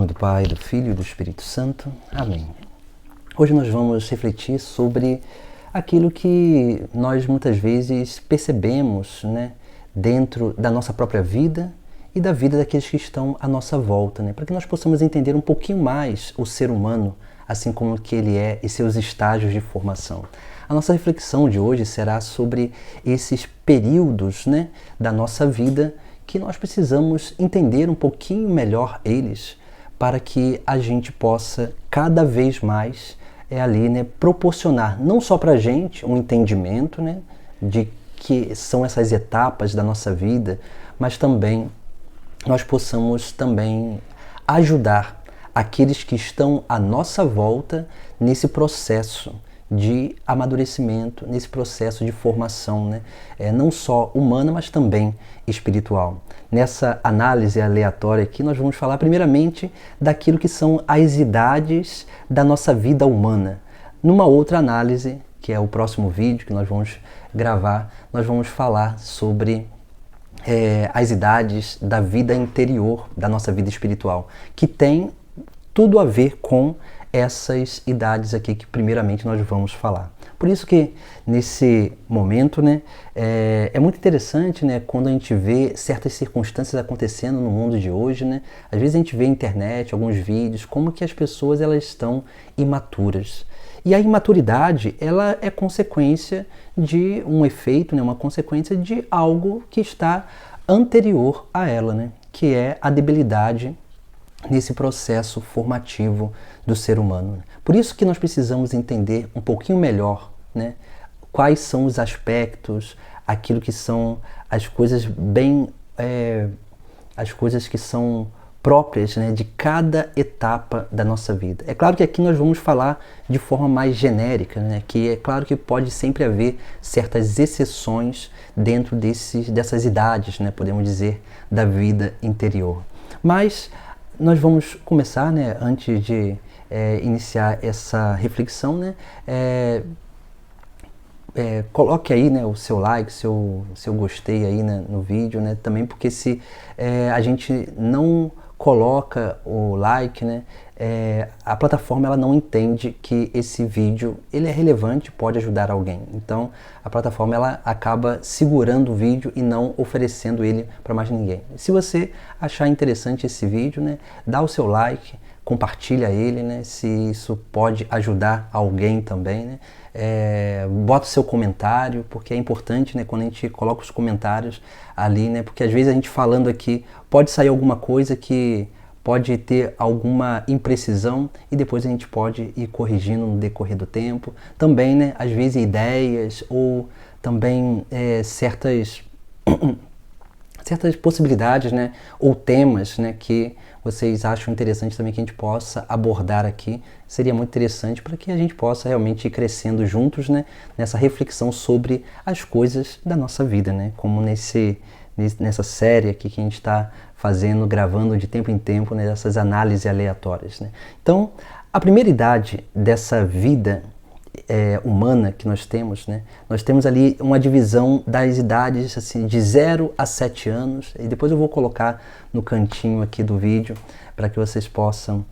do Pai, do Filho e do Espírito Santo. Amém. Hoje nós vamos refletir sobre aquilo que nós muitas vezes percebemos, dentro da nossa própria vida e da vida daqueles que estão à nossa volta, para que nós possamos entender um pouquinho mais o ser humano, assim como que ele é e seus estágios de formação. A nossa reflexão de hoje será sobre esses períodos, da nossa vida que nós precisamos entender um pouquinho melhor eles, para que a gente possa cada vez mais proporcionar não só para a gente um entendimento de que são essas etapas da nossa vida, mas também nós possamos também ajudar aqueles que estão à nossa volta nesse processo de amadurecimento, nesse processo de formação, não só humana, mas também espiritual. Nessa análise aleatória aqui, nós vamos falar primeiramente daquilo que são as idades da nossa vida humana. Numa outra análise, que é o próximo vídeo que nós vamos gravar, nós vamos falar sobre as idades da vida interior, da nossa vida espiritual, que tem tudo a ver com essas idades aqui que primeiramente nós vamos falar. Por isso que nesse momento é muito interessante quando a gente vê certas circunstâncias acontecendo no mundo de hoje. Às vezes a gente vê na internet, alguns vídeos, como que as pessoas elas estão imaturas. E a imaturidade ela é consequência de um efeito, uma consequência de algo que está anterior a ela, que é a debilidade nesse processo formativo do ser humano. Por isso que nós precisamos entender um pouquinho melhor quais são os aspectos, aquilo que são as coisas as coisas que são próprias de cada etapa da nossa vida. É claro que aqui nós vamos falar de forma mais genérica, que é claro que pode sempre haver certas exceções dentro dessas idades, podemos dizer, da vida interior. Mas nós vamos começar, antes de iniciar essa reflexão, coloque aí o seu like, seu gostei aí no vídeo, também porque se a gente não coloca o like, a plataforma ela não entende que esse vídeo ele é relevante, pode ajudar alguém. Então a plataforma ela acaba segurando o vídeo e não oferecendo ele para mais ninguém. Se você achar interessante esse vídeo, dá o seu like, compartilha ele, se isso pode ajudar alguém também, bota o seu comentário, porque é importante, quando a gente coloca os comentários ali, porque às vezes a gente falando aqui pode sair alguma coisa que pode ter alguma imprecisão e depois a gente pode ir corrigindo no decorrer do tempo. Também, às vezes ideias ou também certas possibilidades, ou temas, que vocês acham interessante também que a gente possa abordar aqui. Seria muito interessante para que a gente possa realmente ir crescendo juntos, nessa reflexão sobre as coisas da nossa vida, como nessa série aqui que a gente está fazendo, gravando de tempo em tempo, essas análises aleatórias. Então, a primeira idade dessa vida humana que nós temos ali uma divisão das idades assim, de 0 a 7 anos, e depois eu vou colocar no cantinho aqui do vídeo para que vocês possam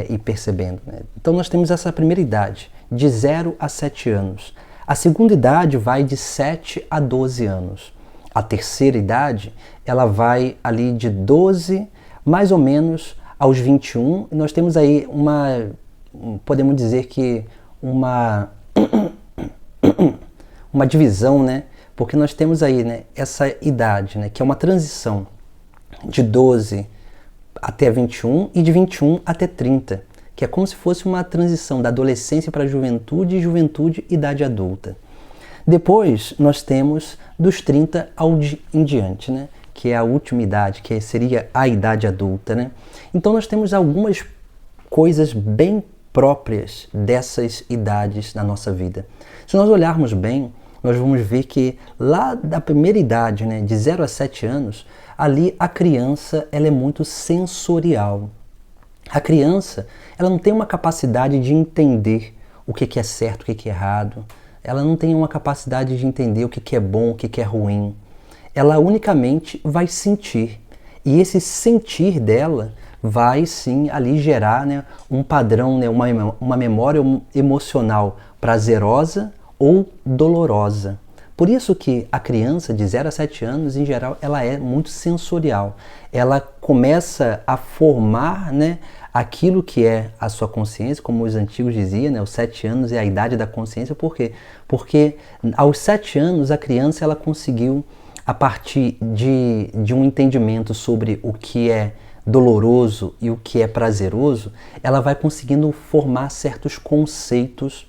ir percebendo. Então nós temos essa primeira idade, de 0 a 7 anos. A segunda idade vai de 7 a 12 anos. A terceira idade, ela vai ali de 12, mais ou menos, aos 21. E nós temos aí podemos dizer que uma divisão, porque nós temos aí essa idade, que é uma transição de 12 até 21 e de 21 até 30, que é como se fosse uma transição da adolescência para a juventude e juventude idade adulta. Depois nós temos dos 30 em diante, que é a última idade, que seria a idade adulta. Então nós temos algumas coisas bem próprias dessas idades na nossa vida. Se nós olharmos bem, nós vamos ver que lá da primeira idade, de 0 a 7 anos, ali a criança ela é muito sensorial. A criança ela não tem uma capacidade de entender o que é certo, o que é errado. Ela não tem uma capacidade de entender o que é bom, o que é ruim. Ela unicamente vai sentir. E esse sentir dela vai sim ali gerar, né, um padrão, né, uma memória emocional prazerosa ou dolorosa. Por isso que a criança de 0 a 7 anos, em geral, ela é muito sensorial. Ela começa a formar, né, aquilo que é a sua consciência, como os antigos diziam, né, os 7 anos é a idade da consciência. Por quê? Porque aos 7 anos a criança ela conseguiu, a partir de um entendimento sobre o que é doloroso e o que é prazeroso, ela vai conseguindo formar certos conceitos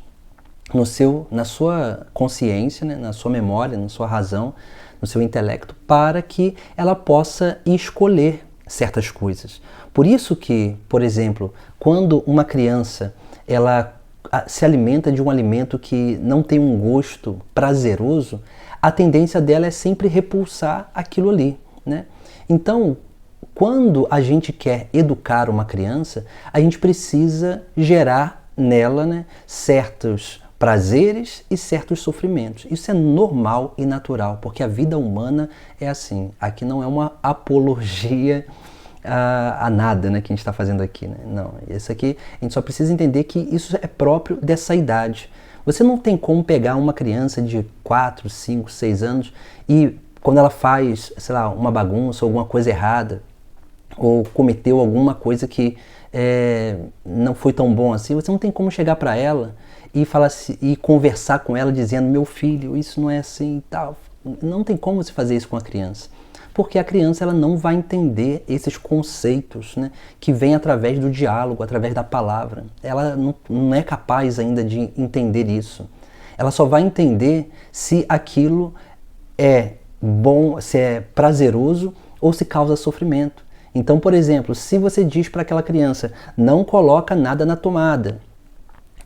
na sua consciência, né, na sua memória, na sua razão, no seu intelecto, para que ela possa escolher certas coisas. Por isso que, por exemplo, quando uma criança ela se alimenta de um alimento que não tem um gosto prazeroso, a tendência dela é sempre repulsar aquilo ali, né? Então, quando a gente quer educar uma criança, a gente precisa gerar nela, né, certos prazeres e certos sofrimentos. Isso é normal e natural, porque a vida humana é assim. Aqui não é uma apologia a nada, né, que a gente está fazendo aqui, né? Não, isso aqui a gente só precisa entender que isso é próprio dessa idade. Você não tem como pegar uma criança de 4, 5, 6 anos e quando ela faz, sei lá, uma bagunça, alguma coisa errada, ou cometeu alguma coisa que não foi tão bom assim, você não tem como chegar para ela e falar assim, e conversar com ela dizendo: meu filho, isso não é assim e tal. Não tem como você fazer isso com a criança, porque a criança ela não vai entender esses conceitos, né, que vêm através do diálogo, através da palavra. Ela não é capaz ainda de entender isso. Ela só vai entender se aquilo é bom, se é prazeroso ou se causa sofrimento. Então, por exemplo, se você diz para aquela criança: não coloca nada na tomada,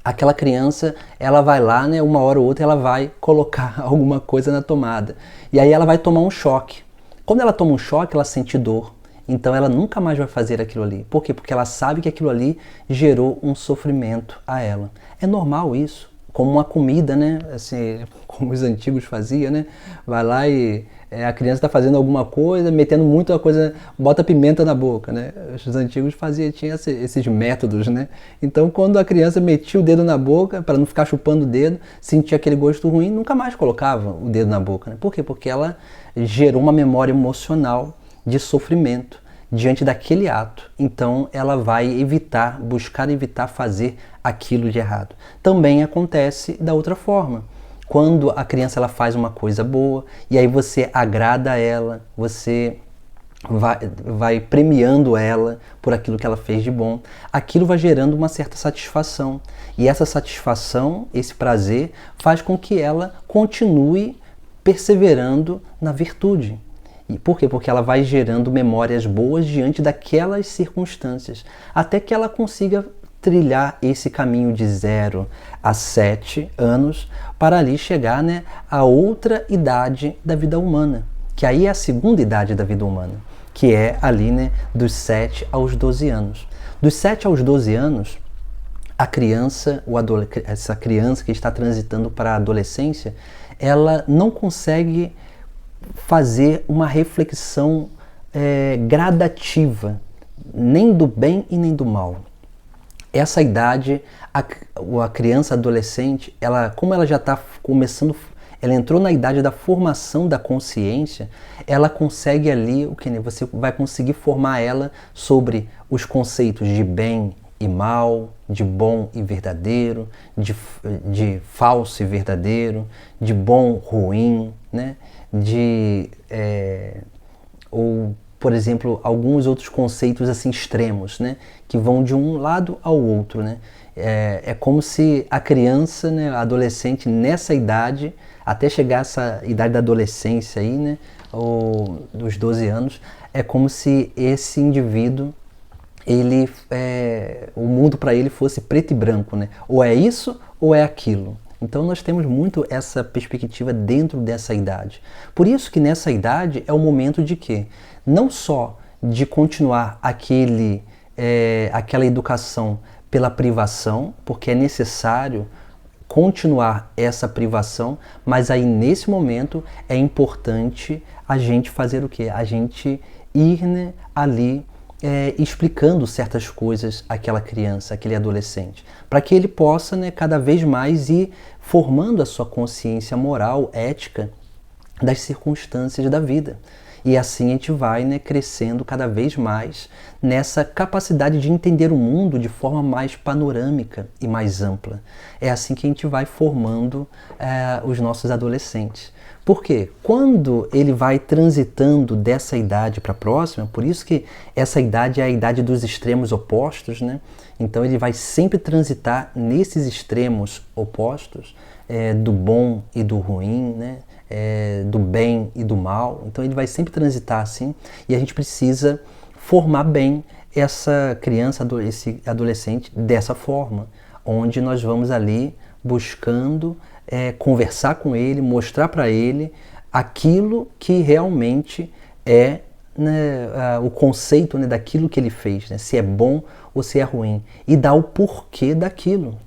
aquela criança, ela vai lá, né, uma hora ou outra ela vai colocar alguma coisa na tomada. E aí ela vai tomar um choque. Quando ela toma um choque, ela sente dor. Então ela nunca mais vai fazer aquilo ali. Por quê? Porque ela sabe que aquilo ali gerou um sofrimento a ela. É normal isso. Como uma comida, né? Assim, como os antigos faziam, né? Vai lá e a criança está fazendo alguma coisa, metendo muita coisa, bota pimenta na boca, né? Os antigos tinham esses métodos, né? Então, quando a criança metia o dedo na boca, para não ficar chupando o dedo, sentia aquele gosto ruim, nunca mais colocava o dedo na boca, né? Por quê? Porque ela gerou uma memória emocional de sofrimento diante daquele ato. Então, ela vai buscar evitar fazer aquilo de errado. Também acontece da outra forma. Quando a criança ela faz uma coisa boa e aí você agrada ela, você vai premiando ela por aquilo que ela fez de bom, aquilo vai gerando uma certa satisfação. E essa satisfação, esse prazer, faz com que ela continue perseverando na virtude. E por quê? Porque ela vai gerando memórias boas diante daquelas circunstâncias, até que ela consiga trilhar esse caminho de 0 a 7 anos para ali chegar, né, a outra idade da vida humana, que aí é a segunda idade da vida humana, que é ali, né, dos 7 aos 12 anos. Dos 7 aos 12 anos, a criança, essa criança que está transitando para a adolescência, ela não consegue fazer uma reflexão gradativa, nem do bem e nem do mal. Essa idade, a criança adolescente, como ela já está começando, ela entrou na idade da formação da consciência, ela consegue ali, você vai conseguir formar ela sobre os conceitos de bem e mal, de bom e verdadeiro, de falso e verdadeiro, de bom, ruim, né? Ou, por exemplo, alguns outros conceitos assim extremos, né? Que vão de um lado ao outro, né? É como se a criança, né, a adolescente, nessa idade, até chegar a essa idade da adolescência aí, né, ou dos 12 anos, é como se esse indivíduo, o mundo para ele fosse preto e branco, né? Ou é isso ou é aquilo. Então nós temos muito essa perspectiva dentro dessa idade. Por isso que nessa idade é o momento de quê? Não só de continuar aquela educação pela privação, porque é necessário continuar essa privação, mas aí nesse momento é importante a gente fazer o quê? A gente ir, né, ali explicando certas coisas àquela criança, àquele adolescente, para que ele possa, né, cada vez mais ir formando a sua consciência moral, ética das circunstâncias da vida. E assim a gente vai, né, crescendo cada vez mais nessa capacidade de entender o mundo de forma mais panorâmica e mais ampla. É assim que a gente vai formando os nossos adolescentes. Por quê? Quando ele vai transitando dessa idade para a próxima, por isso que essa idade é a idade dos extremos opostos, né? Então ele vai sempre transitar nesses extremos opostos, do bom e do ruim, né? Do bem e do mal. Então ele vai sempre transitar assim, e a gente precisa formar bem essa criança, esse adolescente dessa forma, onde nós vamos ali buscando conversar com ele, mostrar para ele aquilo que realmente é, né, o conceito, né, daquilo que ele fez, né, se é bom ou se é ruim, e dar o porquê daquilo.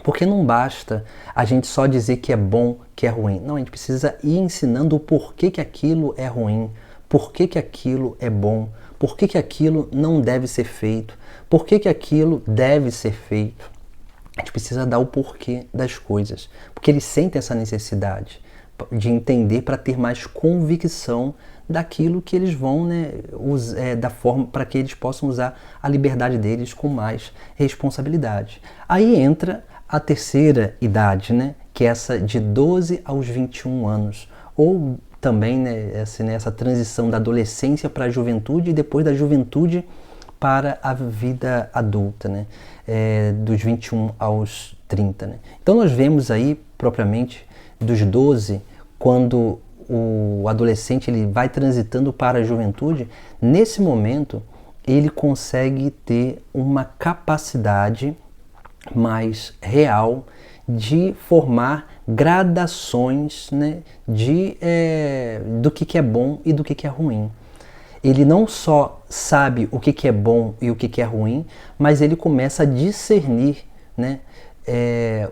Porque não basta a gente só dizer que é bom, que é ruim. Não, a gente precisa ir ensinando o porquê que aquilo é ruim, porquê que aquilo é bom, porquê que aquilo não deve ser feito, porquê que aquilo deve ser feito. A gente precisa dar o porquê das coisas, porque eles sentem essa necessidade de entender para ter mais convicção daquilo que eles vão, né, da forma para que eles possam usar a liberdade deles com mais responsabilidade. Aí entra a terceira idade, né, que é essa de 12 aos 21 anos, ou também, né, essa transição da adolescência para a juventude e depois da juventude para a vida adulta, né, dos 21 aos 30. Né. Então nós vemos aí, propriamente, dos 12, quando o adolescente ele vai transitando para a juventude, nesse momento ele consegue ter uma capacidade mais real de formar gradações, né, do que é bom e do que é ruim. Ele não só sabe o que é bom e o que é ruim, mas ele começa a discernir, né,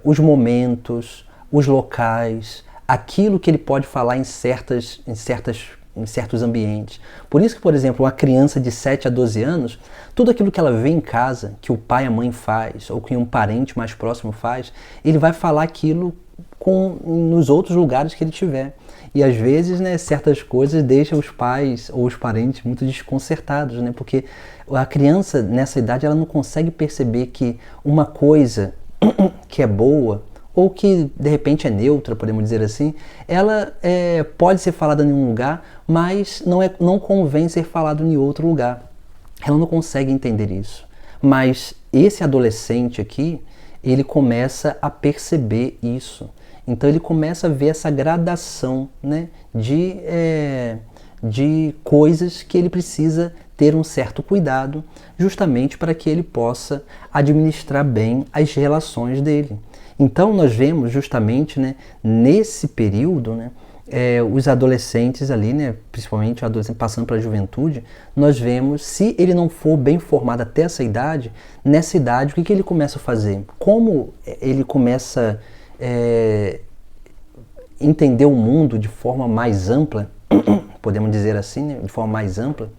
os momentos, os locais, aquilo que ele pode falar em certos ambientes. Por isso que, por exemplo, uma criança de 7 a 12 anos, tudo aquilo que ela vê em casa, que o pai e a mãe faz, ou que um parente mais próximo faz, ele vai falar aquilo nos outros lugares que ele tiver. E às vezes, né, certas coisas deixam os pais ou os parentes muito desconcertados, né, porque a criança nessa idade ela não consegue perceber que uma coisa que é boa ou que de repente é neutra, podemos dizer assim, ela pode ser falada em um lugar, mas não convém ser falado em outro lugar. Ela não consegue entender isso. Mas esse adolescente aqui, ele começa a perceber isso. Então ele começa a ver essa gradação, né, de coisas que ele precisa ter um certo cuidado, justamente para que ele possa administrar bem as relações dele. Então nós vemos justamente, né, nesse período, né, os adolescentes ali, né, principalmente o adolescente passando para a juventude, nós vemos, se ele não for bem formado até essa idade, nessa idade o que ele começa a fazer? Como ele começa a entender o mundo de forma mais ampla, podemos dizer assim, né, de forma mais ampla,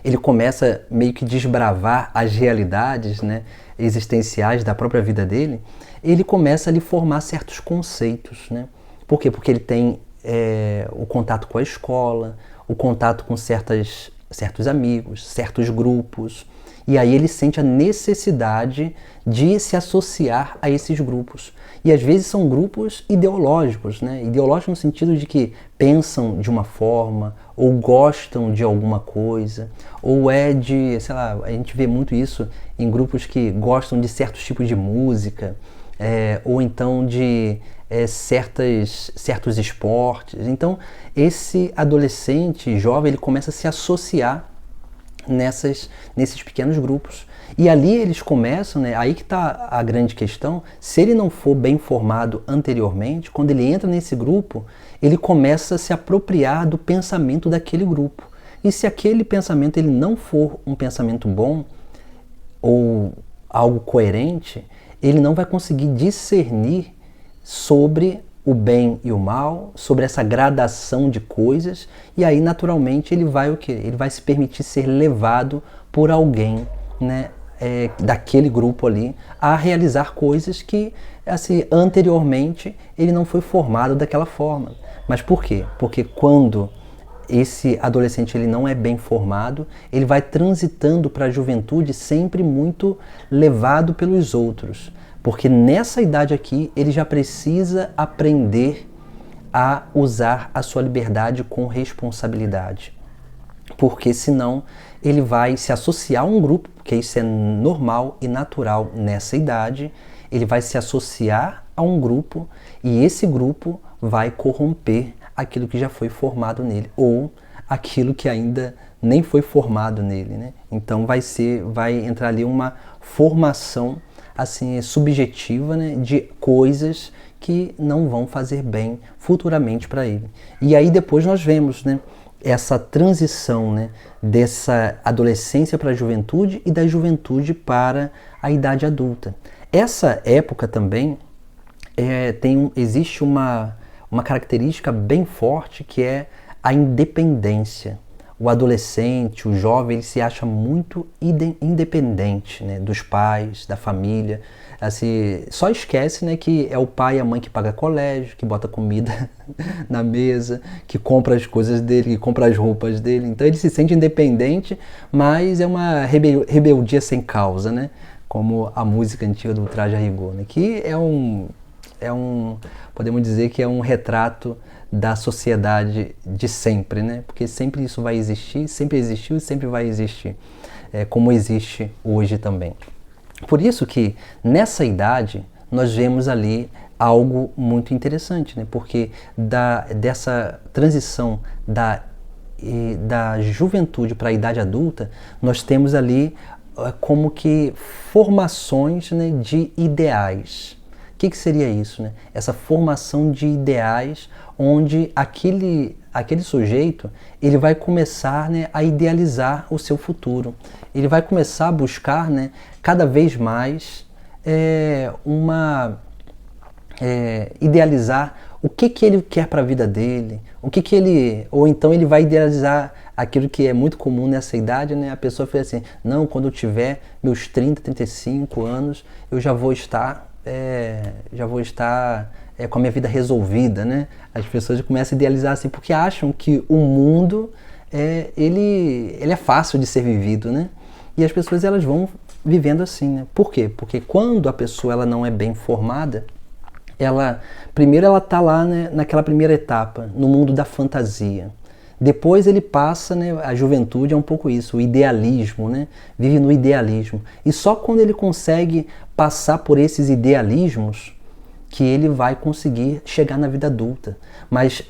ele começa meio que desbravar as realidades, né, existenciais da própria vida dele. Ele começa a lhe formar certos conceitos, né? Por quê? Porque ele tem o contato com a escola, o contato com certos amigos, certos grupos, e aí ele sente a necessidade de se associar a esses grupos. E às vezes são grupos ideológicos, né? Ideológicos no sentido de que pensam de uma forma, ou gostam de alguma coisa, ou sei lá, a gente vê muito isso em grupos que gostam de certos tipos de música, ou então de certos esportes. Então esse adolescente jovem ele começa a se associar nesses pequenos grupos. E ali eles começam, né, aí que está a grande questão, se ele não for bem formado anteriormente, quando ele entra nesse grupo, ele começa a se apropriar do pensamento daquele grupo. E se aquele pensamento ele não for um pensamento bom, ou algo coerente, ele não vai conseguir discernir sobre o bem e o mal, sobre essa gradação de coisas, e aí naturalmente ele vai o quê? Ele vai se permitir ser levado por alguém, né, daquele grupo ali, a realizar coisas que assim, anteriormente ele não foi formado daquela forma. Mas por quê? Porque quando esse adolescente ele não é bem formado, ele vai transitando para a juventude sempre muito levado pelos outros. Porque nessa idade aqui ele já precisa aprender a usar a sua liberdade com responsabilidade. Porque senão ele vai se associar a um grupo, porque isso é normal e natural nessa idade, ele vai se associar a um grupo e esse grupo vai corromper aquilo que já foi formado nele, ou aquilo que ainda nem foi formado nele, né? Então vai entrar ali uma formação assim subjetiva, né, de coisas que não vão fazer bem futuramente para ele. E aí depois nós vemos, né, essa transição, né, dessa adolescência para a juventude e da juventude para a idade adulta. Essa época também existe uma característica bem forte que é a independência. O adolescente, o jovem, ele se acha muito independente, né, dos pais, da família. Assim, só esquece, né, que é o pai e a mãe que paga colégio, que bota comida na mesa, que compra as coisas dele, que compra as roupas dele. Então ele se sente independente, mas é uma rebeldia sem causa, né? Como a música antiga do Traje a Rigor, né? Que podemos dizer que é um retrato da sociedade de sempre, né? Porque sempre isso vai existir, sempre existiu e sempre vai existir, como existe hoje também. Por isso que nessa idade nós vemos ali algo muito interessante, né? Porque dessa transição da juventude para a idade adulta, nós temos ali como que formações, né, de ideais. O que seria isso, né? Essa formação de ideais onde aquele sujeito ele vai começar, né, a idealizar o seu futuro. Ele vai começar a buscar, né, cada vez mais idealizar o que ele quer para a vida dele, ou então ele vai idealizar aquilo que é muito comum nessa idade, né? A pessoa fala assim, não, quando eu tiver meus 30, 35 anos, eu já vou estar com a minha vida resolvida, né? As pessoas começam a idealizar assim, porque acham que o mundo ele é fácil de ser vivido, né? E as pessoas elas vão vivendo assim, né? Por quê? Porque quando a pessoa ela não é bem formada, primeiro ela está lá, né, naquela primeira etapa, no mundo da fantasia. Depois ele passa, né, a juventude é um pouco isso, o idealismo, né? Vive no idealismo. E só quando ele consegue passar por esses idealismos que ele vai conseguir chegar na vida adulta. Mas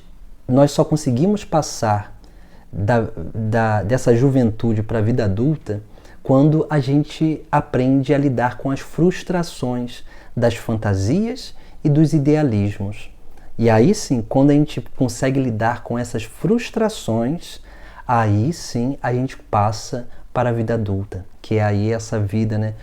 nós só conseguimos passar dessa juventude para a vida adulta quando a gente aprende a lidar com as frustrações das fantasias e dos idealismos. E aí sim, quando a gente consegue lidar com essas frustrações, aí sim a gente passa para a vida adulta, que é aí essa vida, né,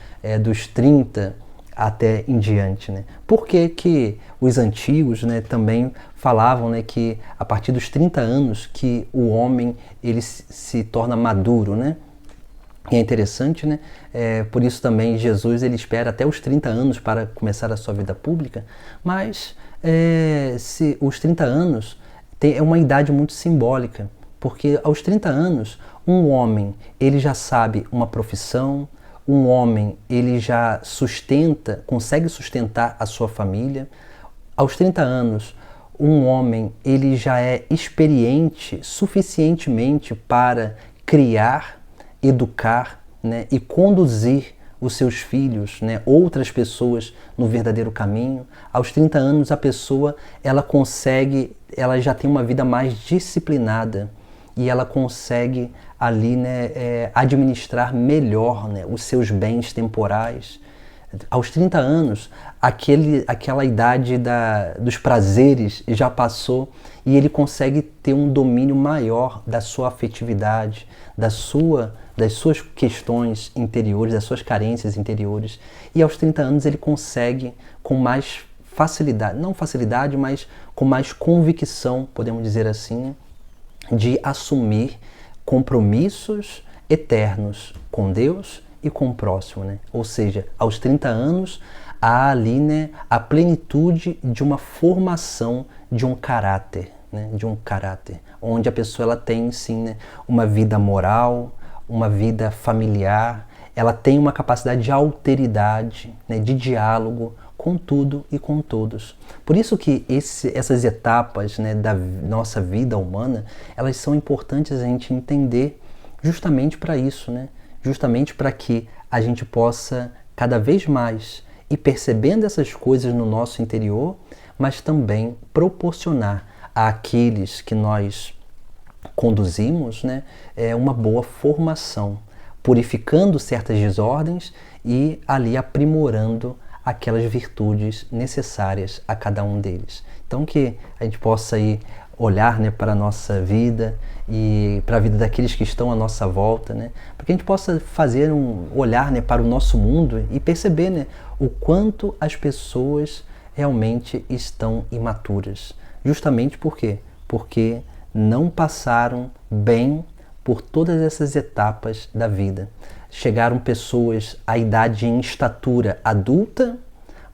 dos 30 até em diante, né? Por que que os antigos, né, também falavam, né, que a partir dos 30 anos que o homem ele se torna maduro, né? E é interessante, né? Por isso também Jesus ele espera até os 30 anos para começar a sua vida pública, mas se os 30 anos é uma idade muito simbólica, porque aos 30 anos um homem ele já sabe uma profissão, um homem ele já consegue sustentar a sua família. Aos 30 anos um homem ele já é experiente suficientemente para criar, educar, né, e conduzir os seus filhos, né, outras pessoas no verdadeiro caminho. Aos 30 anos a pessoa ela já tem uma vida mais disciplinada e ela consegue ali, né, administrar melhor, né, os seus bens temporais. Aos 30 anos, aquela idade dos prazeres já passou e ele consegue ter um domínio maior da sua afetividade, das suas questões interiores, das suas carências interiores. E aos 30 anos ele consegue, com mais facilidade, não facilidade, mas com mais convicção, podemos dizer assim, de assumir compromissos eternos com Deus e com o próximo, né? Ou seja, aos 30 anos há ali, né, a plenitude de uma formação de um caráter, né? De um caráter, onde a pessoa ela tem sim, né, uma vida moral, uma vida familiar, ela tem uma capacidade de alteridade, né, de diálogo com tudo e com todos. Por isso que essas etapas, né, da nossa vida humana, elas são importantes a gente entender justamente para isso, né? Justamente para que a gente possa cada vez mais ir percebendo essas coisas no nosso interior, mas também proporcionar àqueles que nós conduzimos, né, uma boa formação, purificando certas desordens e ali aprimorando aquelas virtudes necessárias a cada um deles. Então que a gente possa ir olhar, né, para a nossa vida e para a vida daqueles que estão à nossa volta, né, para que a gente possa fazer olhar, né, para o nosso mundo e perceber, né, o quanto as pessoas realmente estão imaturas. Justamente por quê? Porque não passaram bem por todas essas etapas da vida. Chegaram pessoas à idade em estatura adulta,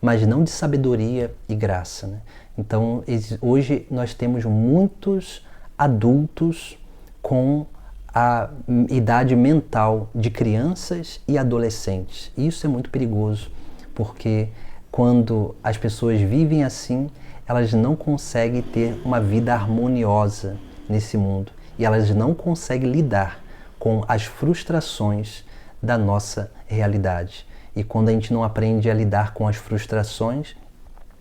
mas não de sabedoria e graça, né? Então, hoje nós temos muitos adultos com a idade mental de crianças e adolescentes. E isso é muito perigoso, porque quando as pessoas vivem assim, elas não conseguem ter uma vida harmoniosa nesse mundo. E elas não conseguem lidar com as frustrações da nossa realidade. E quando a gente não aprende a lidar com as frustrações,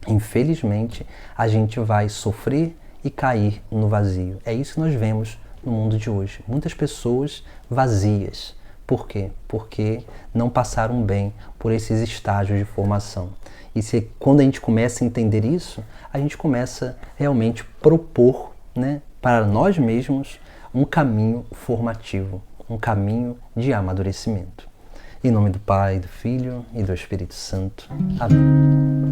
infelizmente, a gente vai sofrer e cair no vazio. É isso que nós vemos no mundo de hoje. Muitas pessoas vazias. Por quê? Porque não passaram bem por esses estágios de formação. E quando a gente começa a entender isso, a gente começa realmente a propor, né, para nós mesmos um caminho formativo, um caminho de amadurecimento. Em nome do Pai, do Filho e do Espírito Santo. Amém.